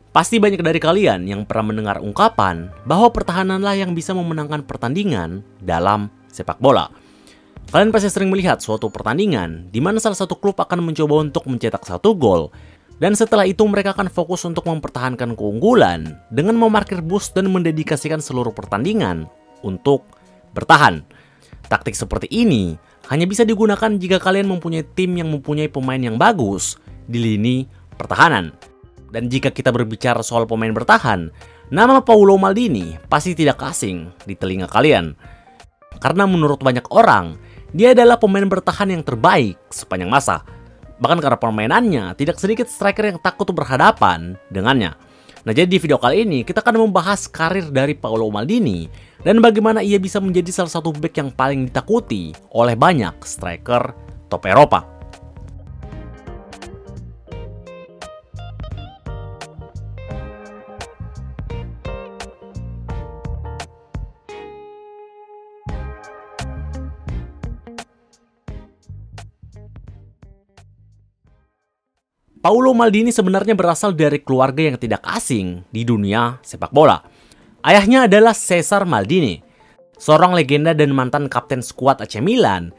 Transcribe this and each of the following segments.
Pasti banyak dari kalian yang pernah mendengar ungkapan bahwa pertahananlah yang bisa memenangkan pertandingan dalam sepak bola. Kalian pasti sering melihat suatu pertandingan di mana salah satu klub akan mencoba untuk mencetak satu gol, dan setelah itu mereka akan fokus untuk mempertahankan keunggulan dengan memarkir bus dan mendedikasikan seluruh pertandingan untuk bertahan. Taktik seperti ini hanya bisa digunakan jika kalian mempunyai tim yang mempunyai pemain yang bagus di lini pertahanan. Dan jika kita berbicara soal pemain bertahan, nama Paolo Maldini pasti tidak asing di telinga kalian. Karena menurut banyak orang, dia adalah pemain bertahan yang terbaik sepanjang masa. Bahkan karena permainannya, tidak sedikit striker yang takut berhadapan dengannya. Nah, jadi di video kali ini kita akan membahas karir dari Paolo Maldini dan bagaimana ia bisa menjadi salah satu bek yang paling ditakuti oleh banyak striker top Eropa. Paolo Maldini sebenarnya berasal dari keluarga yang tidak asing di dunia sepak bola. Ayahnya adalah Cesar Maldini, seorang legenda dan mantan kapten skuad AC Milan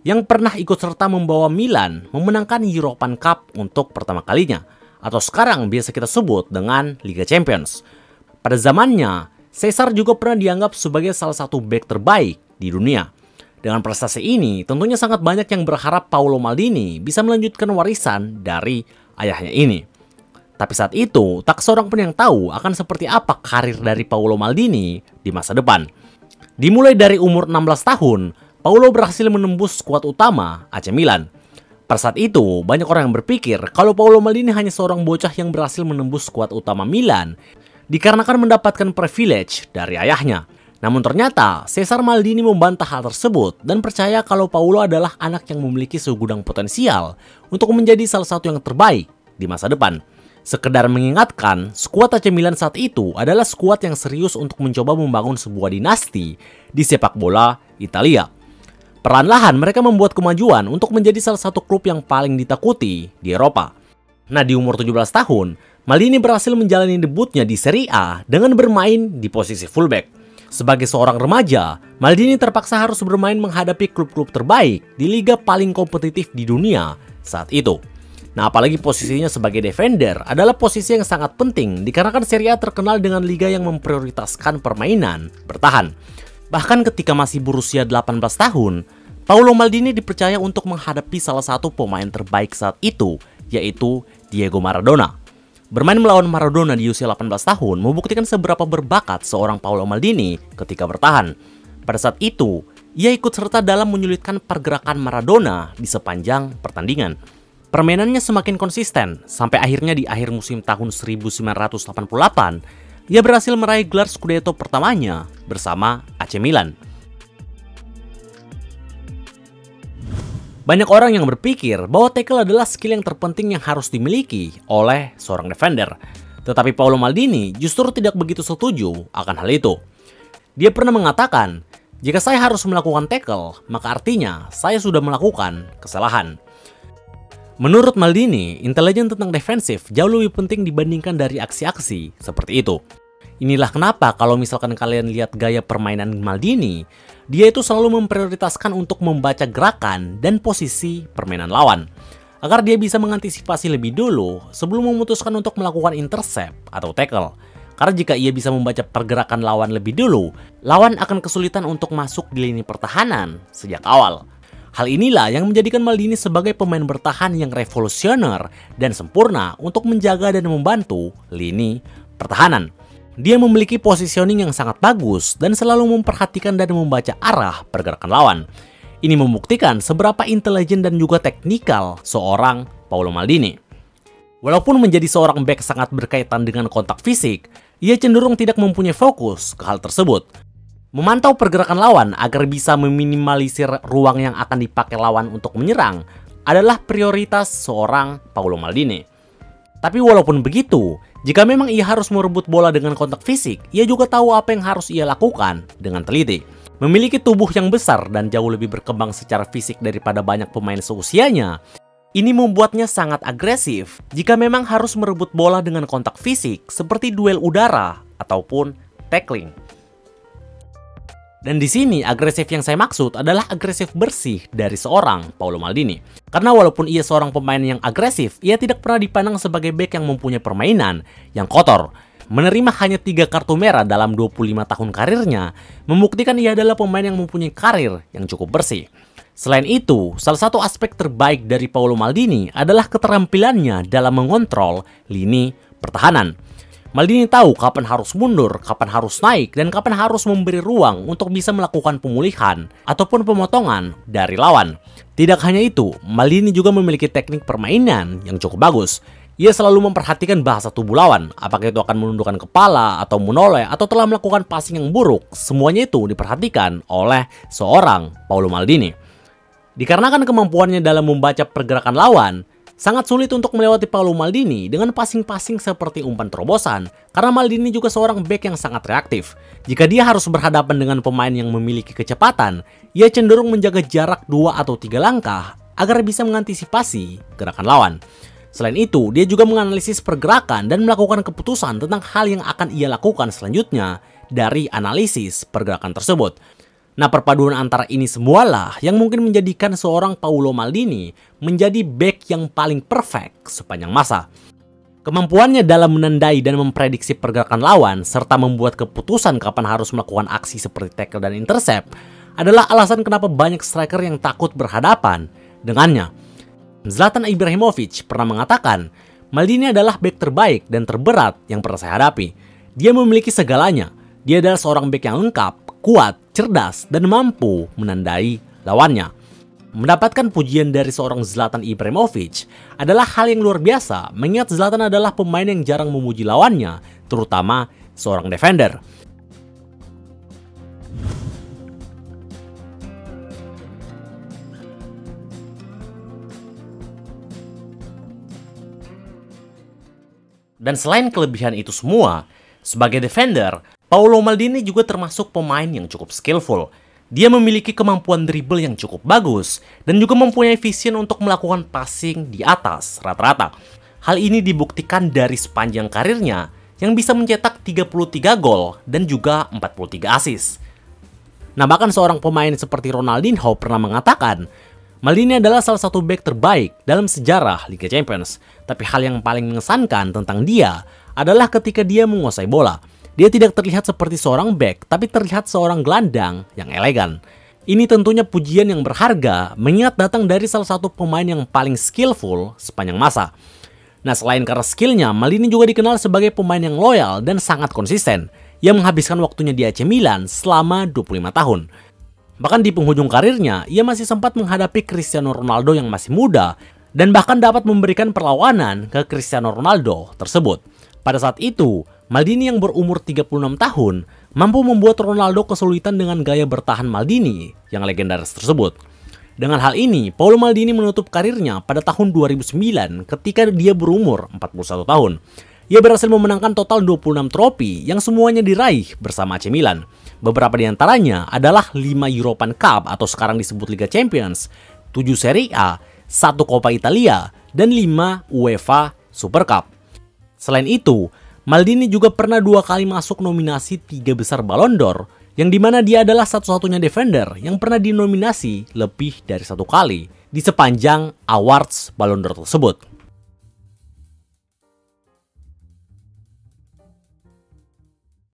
yang pernah ikut serta membawa Milan memenangkan European Cup untuk pertama kalinya, atau sekarang biasa kita sebut dengan Liga Champions. Pada zamannya, Cesar juga pernah dianggap sebagai salah satu bek terbaik di dunia. Dengan prestasi ini, tentunya sangat banyak yang berharap Paolo Maldini bisa melanjutkan warisan dari ayahnya ini. Tapi saat itu, tak seorang pun yang tahu akan seperti apa karir dari Paolo Maldini di masa depan. Dimulai dari umur 16 tahun, Paolo berhasil menembus skuad utama AC Milan. Pada saat itu, banyak orang yang berpikir kalau Paolo Maldini hanya seorang bocah yang berhasil menembus skuad utama Milan dikarenakan mendapatkan privilege dari ayahnya. Namun ternyata, Cesar Maldini membantah hal tersebut dan percaya kalau Paolo adalah anak yang memiliki segudang potensial untuk menjadi salah satu yang terbaik di masa depan. Sekedar mengingatkan, skuad AC Milan saat itu adalah skuad yang serius untuk mencoba membangun sebuah dinasti di sepak bola Italia. Perlahan-lahan mereka membuat kemajuan untuk menjadi salah satu klub yang paling ditakuti di Eropa. Nah, di umur 17 tahun, Maldini berhasil menjalani debutnya di Serie A dengan bermain di posisi fullback. Sebagai seorang remaja, Maldini terpaksa harus bermain menghadapi klub-klub terbaik di liga paling kompetitif di dunia saat itu. Nah, apalagi posisinya sebagai defender adalah posisi yang sangat penting dikarenakan Serie A terkenal dengan liga yang memprioritaskan permainan bertahan. Bahkan ketika masih berusia 18 tahun, Paolo Maldini dipercaya untuk menghadapi salah satu pemain terbaik saat itu, yaitu Diego Maradona. Bermain melawan Maradona di usia 18 tahun membuktikan seberapa berbakat seorang Paolo Maldini ketika bertahan. Pada saat itu, ia ikut serta dalam menyulitkan pergerakan Maradona di sepanjang pertandingan. Permainannya semakin konsisten, sampai akhirnya di akhir musim tahun 1988, ia berhasil meraih gelar Scudetto pertamanya bersama AC Milan. Banyak orang yang berpikir bahwa tackle adalah skill yang terpenting yang harus dimiliki oleh seorang defender. Tetapi Paolo Maldini justru tidak begitu setuju akan hal itu. Dia pernah mengatakan, jika saya harus melakukan tackle, maka artinya saya sudah melakukan kesalahan. Menurut Maldini, intelijen tentang defensif jauh lebih penting dibandingkan dari aksi-aksi seperti itu. Inilah kenapa kalau misalkan kalian lihat gaya permainan Maldini, dia itu selalu memprioritaskan untuk membaca gerakan dan posisi permainan lawan, agar dia bisa mengantisipasi lebih dulu sebelum memutuskan untuk melakukan intercept atau tackle. Karena jika ia bisa membaca pergerakan lawan lebih dulu, lawan akan kesulitan untuk masuk di lini pertahanan sejak awal. Hal inilah yang menjadikan Maldini sebagai pemain bertahan yang revolusioner dan sempurna untuk menjaga dan membantu lini pertahanan. Dia memiliki positioning yang sangat bagus dan selalu memperhatikan dan membaca arah pergerakan lawan. Ini membuktikan seberapa intelijen dan juga teknikal seorang Paolo Maldini. Walaupun menjadi seorang bek sangat berkaitan dengan kontak fisik, ia cenderung tidak mempunyai fokus ke hal tersebut. Memantau pergerakan lawan agar bisa meminimalisir ruang yang akan dipakai lawan untuk menyerang adalah prioritas seorang Paolo Maldini. Tapi walaupun begitu, jika memang ia harus merebut bola dengan kontak fisik, ia juga tahu apa yang harus ia lakukan dengan teliti. Memiliki tubuh yang besar dan jauh lebih berkembang secara fisik daripada banyak pemain seusianya, Ini membuatnya sangat agresif jika memang harus merebut bola dengan kontak fisik seperti duel udara ataupun tackling. Dan di sini agresif yang saya maksud adalah agresif bersih dari seorang Paolo Maldini. Karena walaupun ia seorang pemain yang agresif, ia tidak pernah dipandang sebagai bek yang mempunyai permainan yang kotor. Menerima hanya 3 kartu merah dalam 25 tahun karirnya, membuktikan ia adalah pemain yang mempunyai karir yang cukup bersih. Selain itu, salah satu aspek terbaik dari Paolo Maldini adalah keterampilannya dalam mengontrol lini pertahanan. Maldini tahu kapan harus mundur, kapan harus naik, dan kapan harus memberi ruang untuk bisa melakukan pemulihan ataupun pemotongan dari lawan. Tidak hanya itu, Maldini juga memiliki teknik permainan yang cukup bagus. Ia selalu memperhatikan bahasa tubuh lawan, apakah itu akan menundukkan kepala atau menoleh atau telah melakukan passing yang buruk. Semuanya itu diperhatikan oleh seorang Paolo Maldini. Dikarenakan kemampuannya dalam membaca pergerakan lawan, sangat sulit untuk melewati Paolo Maldini dengan passing-passing seperti umpan terobosan, karena Maldini juga seorang bek yang sangat reaktif. Jika dia harus berhadapan dengan pemain yang memiliki kecepatan, ia cenderung menjaga jarak 2 atau 3 langkah agar bisa mengantisipasi gerakan lawan. Selain itu, dia juga menganalisis pergerakan dan melakukan keputusan tentang hal yang akan ia lakukan selanjutnya dari analisis pergerakan tersebut. Nah, perpaduan antara ini semualah yang mungkin menjadikan seorang Paolo Maldini menjadi bek yang paling perfect sepanjang masa. Kemampuannya dalam menandai dan memprediksi pergerakan lawan serta membuat keputusan kapan harus melakukan aksi seperti tackle dan intercept adalah alasan kenapa banyak striker yang takut berhadapan dengannya. Zlatan Ibrahimovic pernah mengatakan, Maldini adalah bek terbaik dan terberat yang pernah saya hadapi. Dia memiliki segalanya. Dia adalah seorang bek yang lengkap, kuat, cerdas, dan mampu menandai lawannya. Mendapatkan pujian dari seorang Zlatan Ibrahimovic adalah hal yang luar biasa, mengingat Zlatan adalah pemain yang jarang memuji lawannya, terutama seorang defender. Dan selain kelebihan itu semua, sebagai defender, Paolo Maldini juga termasuk pemain yang cukup skillful. Dia memiliki kemampuan dribble yang cukup bagus dan juga mempunyai vision untuk melakukan passing di atas rata-rata. Hal ini dibuktikan dari sepanjang karirnya yang bisa mencetak 33 gol dan juga 43 assist. Nah, bahkan seorang pemain seperti Ronaldinho pernah mengatakan, Maldini adalah salah satu bek terbaik dalam sejarah Liga Champions. Tapi hal yang paling mengesankan tentang dia adalah ketika dia menguasai bola. Dia tidak terlihat seperti seorang bek, tapi terlihat seorang gelandang yang elegan. Ini tentunya pujian yang berharga, mengingat datang dari salah satu pemain yang paling skillful sepanjang masa. Nah, selain karena skillnya, Maldini juga dikenal sebagai pemain yang loyal dan sangat konsisten. Ia menghabiskan waktunya di AC Milan selama 25 tahun. Bahkan di penghujung karirnya, ia masih sempat menghadapi Cristiano Ronaldo yang masih muda dan bahkan dapat memberikan perlawanan ke Cristiano Ronaldo tersebut. Pada saat itu, Maldini yang berumur 36 tahun mampu membuat Ronaldo kesulitan dengan gaya bertahan Maldini yang legendaris tersebut. Dengan hal ini, Paolo Maldini menutup karirnya pada tahun 2009 ketika dia berumur 41 tahun. Ia berhasil memenangkan total 26 trofi yang semuanya diraih bersama AC Milan. Beberapa di antaranya adalah 5 European Cup atau sekarang disebut Liga Champions, 7 Serie A, 1 Coppa Italia, dan 5 UEFA Super Cup. Selain itu, Maldini juga pernah 2 kali masuk nominasi 3 besar Ballon d'Or, yang dimana dia adalah satu-satunya defender yang pernah dinominasi lebih dari 1 kali di sepanjang awards Ballon d'Or tersebut.